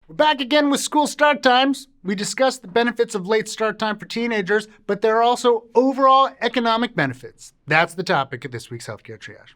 We're back again with school start times. We discussed the benefits of late start time for teenagers, but there are also overall economic benefits. That's the topic of this week's Healthcare Triage.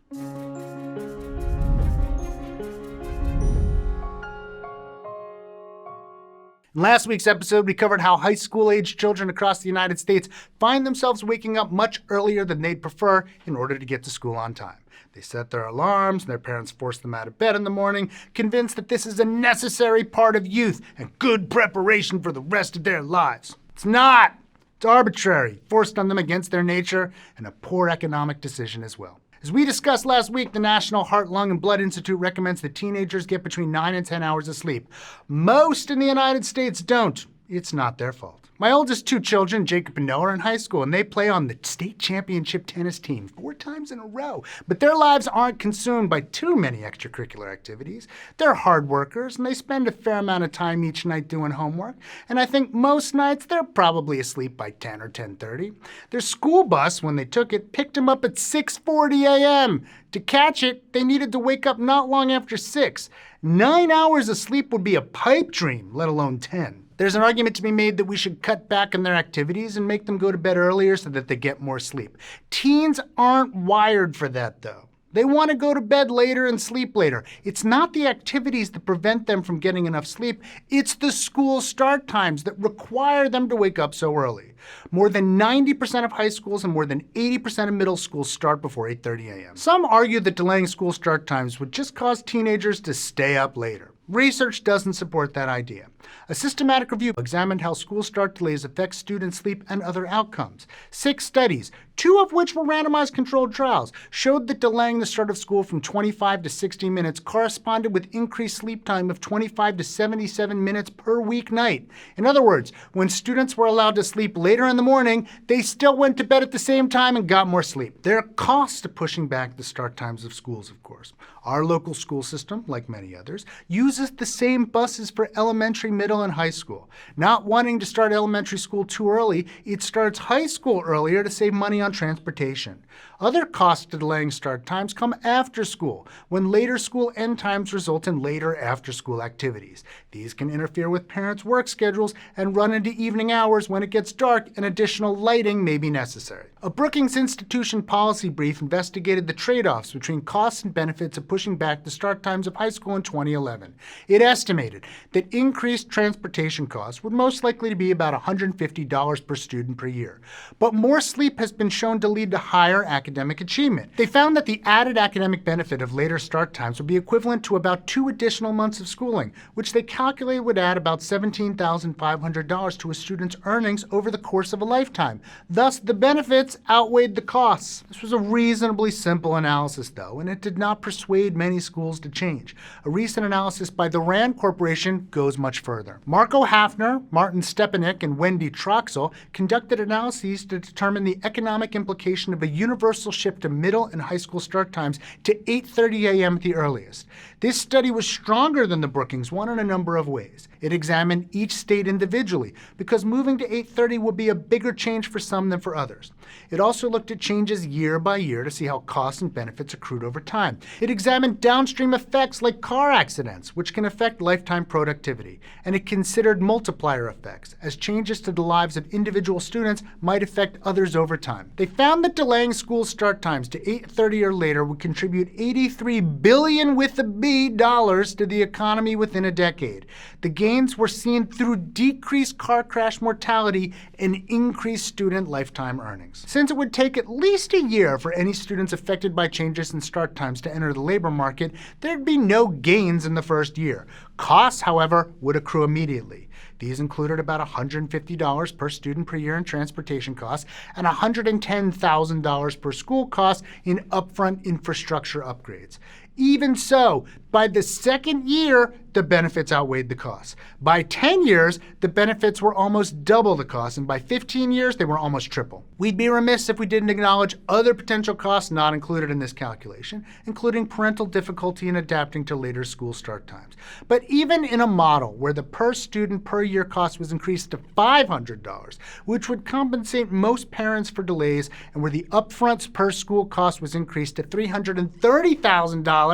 In last week's episode, we covered how high school-aged children across the United States find themselves waking up much earlier than they'd prefer in order to get to school on time. They set their alarms, and their parents force them out of bed in the morning, convinced that this is a necessary part of youth and good preparation for the rest of their lives. It's not. It's arbitrary, forced on them against their nature, and a poor economic decision as well. As we discussed last week, the National Heart, Lung, and Blood Institute recommends that teenagers get between 9 and 10 hours of sleep. Most in the United States don't. It's not their fault. My oldest two children, Jacob and Noah, are in high school, and they play on the state championship tennis team 4 times in a row. But their lives aren't consumed by too many extracurricular activities. They're hard workers, and they spend a fair amount of time each night doing homework. And I think most nights they're probably asleep by 10 or 10:30. Their school bus, when they took it, picked them up at 6:40 a.m. To catch it, they needed to wake up not long after 6. 9 hours of sleep would be a pipe dream, let alone 10. There's an argument to be made that we should cut back on their activities and make them go to bed earlier so that they get more sleep. Teens aren't wired for that, though. They want to go to bed later and sleep later. It's not the activities that prevent them from getting enough sleep. It's the school start times that require them to wake up so early. More than 90% of high schools and more than 80% of middle schools start before 8:30 a.m. Some argue that delaying school start times would just cause teenagers to stay up later. Research doesn't support that idea. A systematic review examined how school start delays affect student sleep and other outcomes. 6 studies, 2 of which were randomized controlled trials, showed that delaying the start of school from 25 to 60 minutes corresponded with increased sleep time of 25 to 77 minutes per weeknight. In other words, when students were allowed to sleep later in the morning, they still went to bed at the same time and got more sleep. There are costs to pushing back the start times of schools, of course. Our local school system, like many others, uses the same buses for elementary, middle, and high school. Not wanting to start elementary school too early, it starts high school earlier to save money on transportation. Other costs to delaying start times come after school, when later school end times result in later after-school activities. These can interfere with parents' work schedules and run into evening hours when it gets dark and additional lighting may be necessary. A Brookings Institution policy brief investigated the trade-offs between costs and benefits of pushing back the start times of high school in 2011. It estimated that increased transportation costs would most likely be about $150 per student per year. But more sleep has been shown to lead to higher academic achievement. They found that the added academic benefit of later start times would be equivalent to about 2 additional months of schooling, which they calculated would add about $17,500 to a student's earnings over the course of a lifetime. Thus, the benefits outweighed the costs. This was a reasonably simple analysis, though, and it did not persuade many schools to change. A recent analysis by the RAND Corporation goes much further. Marco Hafner, Martin Stepanek, and Wendy Troxel conducted analyses to determine the economic implication of a universal shift to middle and high school start times to 8:30 a.m. at the earliest. This study was stronger than the Brookings one in a number of ways. It examined each state individually, because moving to 8:30 would be a bigger change for some than for others. It also looked at changes year by year to see how costs and benefits accrued over time. It examined downstream effects like car accidents, which can affect lifetime productivity. And it considered multiplier effects, as changes to the lives of individual students might affect others over time. They found that delaying school start times to 8:30 or later would contribute $83 billion with a B dollars to the economy within a decade. The gains were seen through decreased car crash mortality and increased student lifetime earnings. Since it would take at least a year for any students affected by changes in start times to enter the labor market, there'd be no gains in the first year. Costs, however, would accrue immediately. These included about $150 per student per year in transportation costs and $110,000 per school costs in upfront infrastructure upgrades. Even so, by the second year, the benefits outweighed the costs. By 10 years, the benefits were almost double the cost, and by 15 years, they were almost triple. We'd be remiss if we didn't acknowledge other potential costs not included in this calculation, including parental difficulty in adapting to later school start times. But even in a model where the per student per year cost was increased to $500, which would compensate most parents for delays, and where the upfront per school cost was increased to $330,000,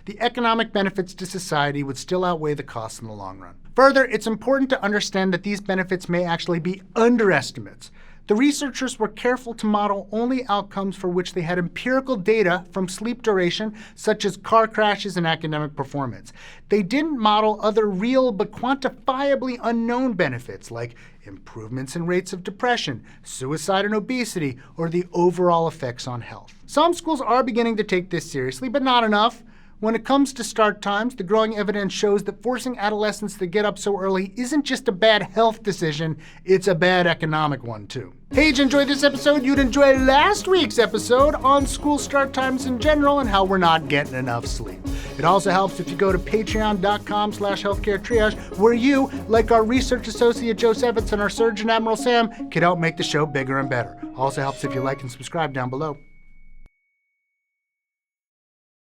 the economic benefits to society would still outweigh the costs in the long run. Further, it's important to understand that these benefits may actually be underestimates. The researchers were careful to model only outcomes for which they had empirical data from sleep duration, such as car crashes and academic performance. They didn't model other real but quantifiably unknown benefits like improvements in rates of depression, suicide and obesity, or the overall effects on health. Some schools are beginning to take this seriously, but not enough. When it comes to start times, the growing evidence shows that forcing adolescents to get up so early isn't just a bad health decision, it's a bad economic one too. Hey, did you enjoy this episode? You'd enjoy last week's episode on school start times in general and how we're not getting enough sleep. It also helps if you go to patreon.com/healthcaretriage, where you, like our research associate Joe Sevitz and our Surgeon Admiral Sam, can help make the show bigger and better. Also helps if you like and subscribe down below.